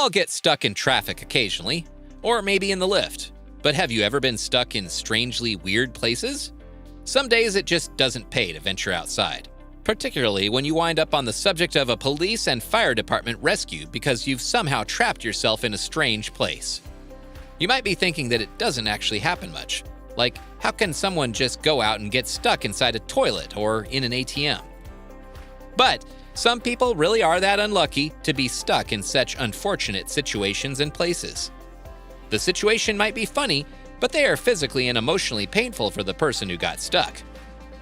all get stuck in traffic occasionally, or maybe in the lift. But have you ever been stuck in strangely weird places? Some days it just doesn't pay to venture outside, particularly when you wind up on the subject of a police and fire department rescue because you've somehow trapped yourself in a strange place. You might be thinking that it doesn't actually happen much. Like, how can someone just go out and get stuck inside a toilet or in an ATM? But some people really are that unlucky to be stuck in such unfortunate situations and places. The situation might be funny, but they are physically and emotionally painful for the person who got stuck.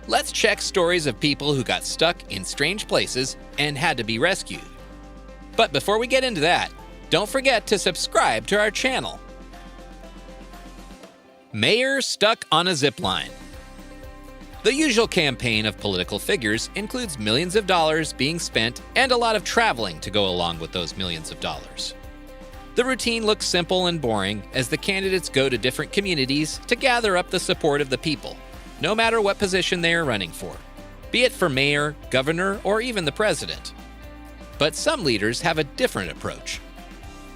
Let's check stories of people who got stuck in strange places and had to be rescued. But before we get into that, don't forget to subscribe to our channel. Mayor stuck on a zip line. The usual campaign of political figures includes millions of dollars being spent and a lot of traveling to go along with those millions of dollars. The routine looks simple and boring as the candidates go to different communities to gather up the support of the people, no matter what position they are running for, be it for mayor, governor, or even the president. But some leaders have a different approach.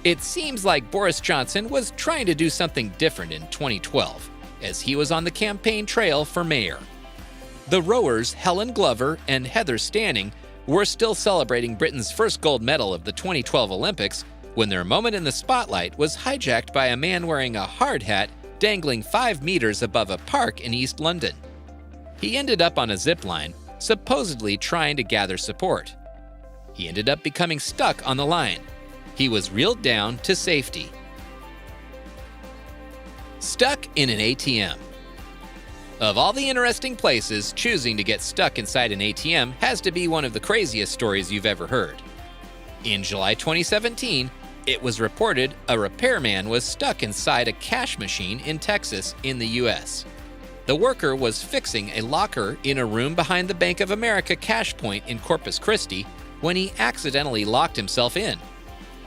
It seems like Boris Johnson was trying to do something different in 2012, as he was on the campaign trail for mayor. The rowers Helen Glover and Heather Stanning were still celebrating Britain's first gold medal of the 2012 Olympics when their moment in the spotlight was hijacked by a man wearing a hard hat dangling 5 meters above a park in East London. He ended up on a zip line, supposedly trying to gather support. He ended up becoming stuck on the line. He was reeled down to safety. Stuck in an ATM. Of all the interesting places, choosing to get stuck inside an ATM has to be one of the craziest stories you've ever heard. In July 2017, it was reported a repairman was stuck inside a cash machine in Texas in the US. The worker was fixing a locker in a room behind the Bank of America cash point in Corpus Christi when he accidentally locked himself in.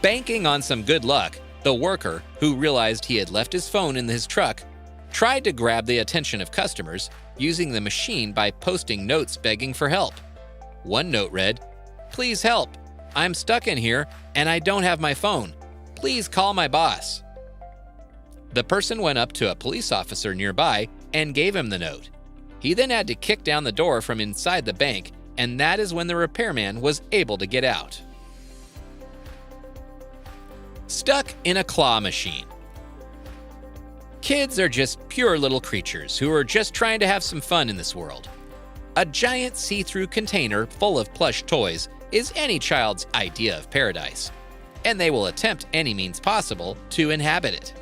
Banking on some good luck, the worker, who realized he had left his phone in his truck, tried to grab the attention of customers using the machine by posting notes begging for help. One note read, "Please help. I'm stuck in here and I don't have my phone. Please call my boss." The person went up to a police officer nearby and gave him the note. He then had to kick down the door from inside the bank, and that is when the repairman was able to get out. Stuck in a claw machine. Kids are just pure little creatures who are just trying to have some fun in this world. A giant see-through container full of plush toys is any child's idea of paradise, and they will attempt any means possible to inhabit it.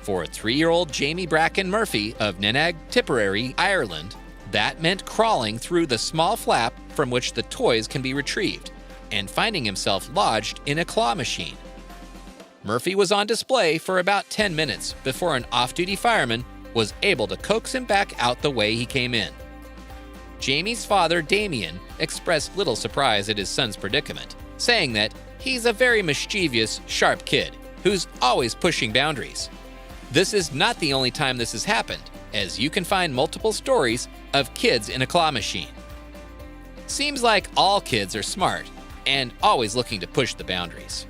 For 3-year-old Jamie Bracken Murphy of Nenagh, Tipperary, Ireland, that meant crawling through the small flap from which the toys can be retrieved and finding himself lodged in a claw machine. Murphy was on display for about 10 minutes before an off-duty fireman was able to coax him back out the way he came in. Jamie's father, Damien, expressed little surprise at his son's predicament, saying that he's a very mischievous, sharp kid who's always pushing boundaries. This is not the only time this has happened, as you can find multiple stories of kids in a claw machine. Seems like all kids are smart and always looking to push the boundaries.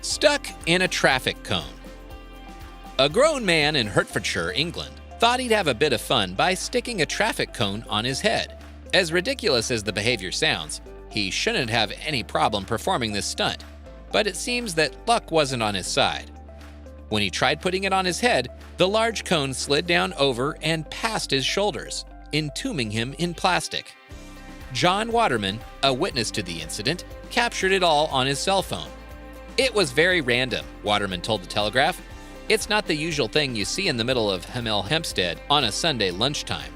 Stuck in a traffic cone. A grown man in Hertfordshire, England, thought he'd have a bit of fun by sticking a traffic cone on his head. As ridiculous as the behavior sounds, he shouldn't have any problem performing this stunt, but it seems that luck wasn't on his side. When he tried putting it on his head, the large cone slid down over and past his shoulders, entombing him in plastic. John Waterman, a witness to the incident, captured it all on his cell phone. "It was very random," Waterman told the Telegraph. "It's not the usual thing you see in the middle of Hemel Hempstead on a Sunday lunchtime."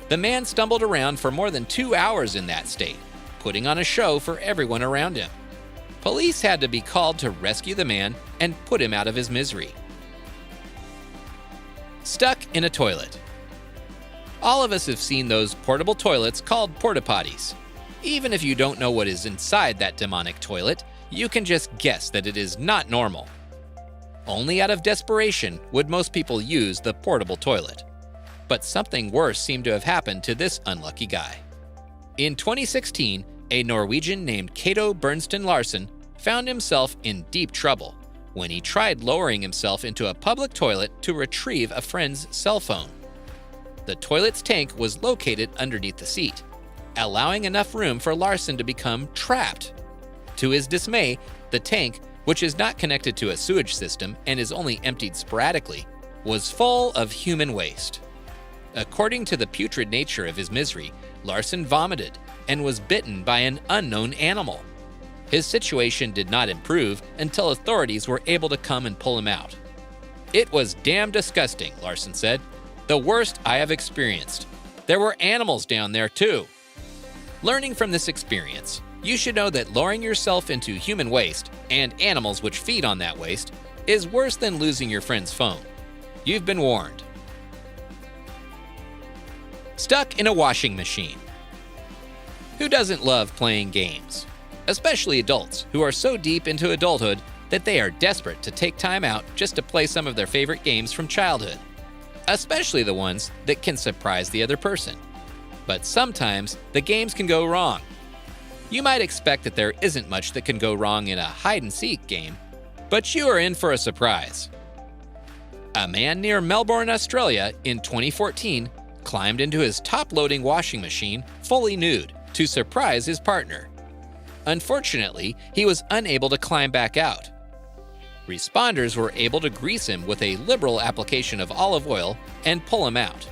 The man stumbled around for more than 2 hours in that state, putting on a show for everyone around him. Police had to be called to rescue the man and put him out of his misery. Stuck in a toilet. All of us have seen those portable toilets called porta-potties. Even if you don't know what is inside that demonic toilet, you can just guess that it is not normal. Only out of desperation would most people use the portable toilet. But something worse seemed to have happened to this unlucky guy. In 2016, a Norwegian named Cato Bernstein Larsen found himself in deep trouble when he tried lowering himself into a public toilet to retrieve a friend's cell phone. The toilet's tank was located underneath the seat, allowing enough room for Larson to become trapped. To his dismay, the tank, which is not connected to a sewage system and is only emptied sporadically, was full of human waste. According to the putrid nature of his misery, Larson vomited and was bitten by an unknown animal. His situation did not improve until authorities were able to come and pull him out. "It was damn disgusting," Larson said. "The worst I have experienced. There were animals down there too." Learning from this experience, you should know that lowering yourself into human waste and animals which feed on that waste is worse than losing your friend's phone. You've been warned. Stuck in a washing machine. Who doesn't love playing games? Especially adults who are so deep into adulthood that they are desperate to take time out just to play some of their favorite games from childhood. Especially the ones that can surprise the other person. But sometimes the games can go wrong. You might expect that there isn't much that can go wrong in a hide-and-seek game, but you are in for a surprise. A man near Melbourne, Australia in 2014 climbed into his top-loading washing machine fully nude to surprise his partner. Unfortunately, he was unable to climb back out. Responders were able to grease him with a liberal application of olive oil and pull him out.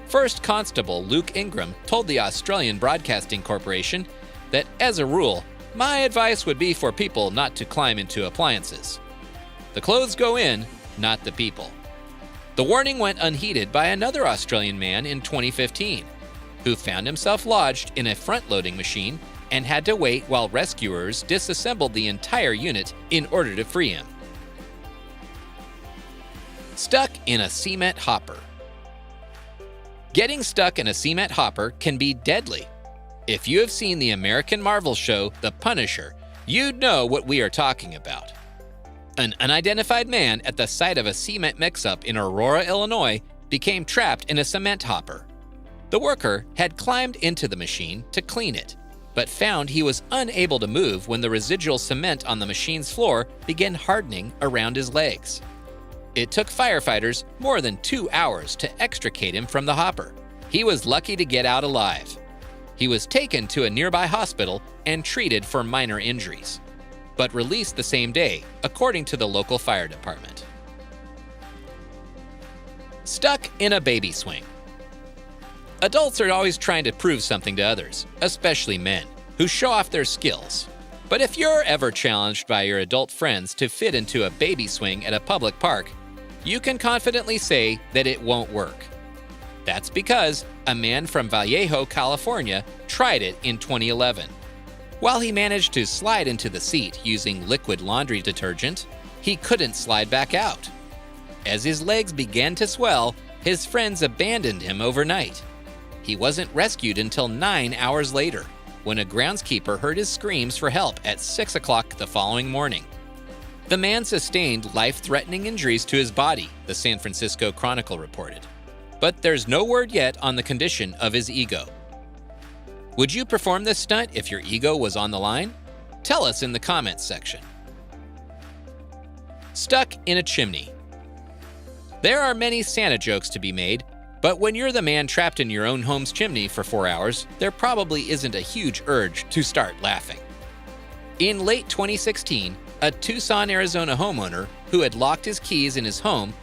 First Constable Luke Ingram told the Australian Broadcasting Corporation that, as a rule, my advice would be for people not to climb into appliances. The clothes go in, not the people. The warning went unheeded by another Australian man in 2015, who found himself lodged in a front-loading machine and had to wait while rescuers disassembled the entire unit in order to free him. Stuck in a cement hopper. Getting stuck in a cement hopper can be deadly. If you have seen the American Marvel show The Punisher, you'd know what we are talking about. An unidentified man at the site of a cement mix-up in Aurora, Illinois, became trapped in a cement hopper. The worker had climbed into the machine to clean it, but found he was unable to move when the residual cement on the machine's floor began hardening around his legs. It took firefighters more than 2 hours to extricate him from the hopper. He was lucky to get out alive. He was taken to a nearby hospital and treated for minor injuries, but released the same day, according to the local fire department. Stuck in a baby swing. Adults are always trying to prove something to others, especially men, who show off their skills. But if you're ever challenged by your adult friends to fit into a baby swing at a public park, you can confidently say that it won't work. That's because a man from Vallejo, California, tried it in 2011. While he managed to slide into the seat using liquid laundry detergent, he couldn't slide back out. As his legs began to swell, his friends abandoned him overnight. He wasn't rescued until 9 hours later, when a groundskeeper heard his screams for help at 6 o'clock the following morning. The man sustained life-threatening injuries to his body, the San Francisco Chronicle reported. But there's no word yet on the condition of his ego. Would you perform this stunt if your ego was on the line? Tell us in the comments section. Stuck in a chimney. There are many Santa jokes to be made, but when you're the man trapped in your own home's chimney for 4 hours, there probably isn't a huge urge to start laughing. In late 2016, a Tucson, Arizona homeowner who had locked his keys in his home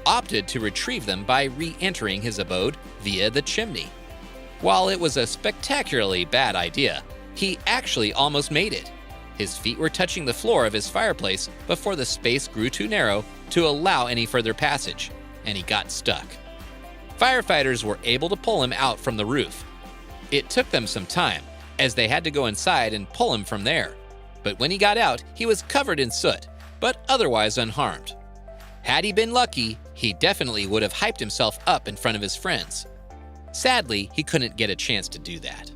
opted to retrieve them by re-entering his abode via the chimney. While it was a spectacularly bad idea, he actually almost made it. His feet were touching the floor of his fireplace before the space grew too narrow to allow any further passage, and he got stuck. Firefighters were able to pull him out from the roof. It took them some time, as they had to go inside and pull him from there. But when he got out, he was covered in soot, but otherwise unharmed. Had he been lucky, he definitely would have hyped himself up in front of his friends. Sadly, he couldn't get a chance to do that.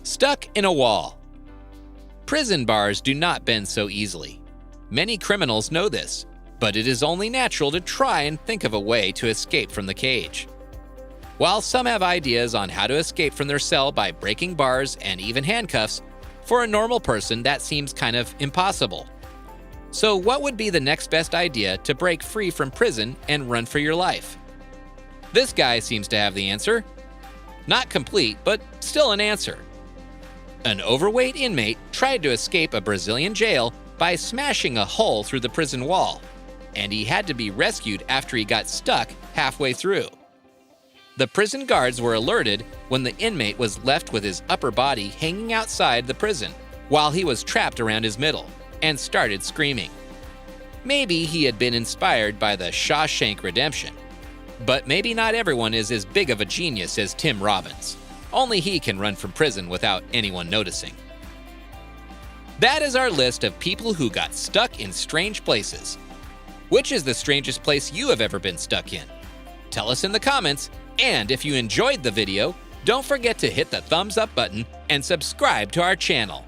Stuck in a wall. Prison bars do not bend so easily. Many criminals know this, but it is only natural to try and think of a way to escape from the cage. While some have ideas on how to escape from their cell by breaking bars and even handcuffs, For a normal person, that seems kind of impossible. So what would be the next best idea to break free from prison and run for your life? This guy seems to have the answer. Not complete, but still an answer. An overweight inmate tried to escape a Brazilian jail by smashing a hole through the prison wall, and he had to be rescued after he got stuck halfway through. The prison guards were alerted when the inmate was left with his upper body hanging outside the prison while he was trapped around his middle, and started screaming. Maybe he had been inspired by the Shawshank Redemption. But maybe not everyone is as big of a genius as Tim Robbins. Only he can run from prison without anyone noticing. That is our list of people who got stuck in strange places. Which is the strangest place you have ever been stuck in? Tell us in the comments, and if you enjoyed the video, don't forget to hit the thumbs up button and subscribe to our channel.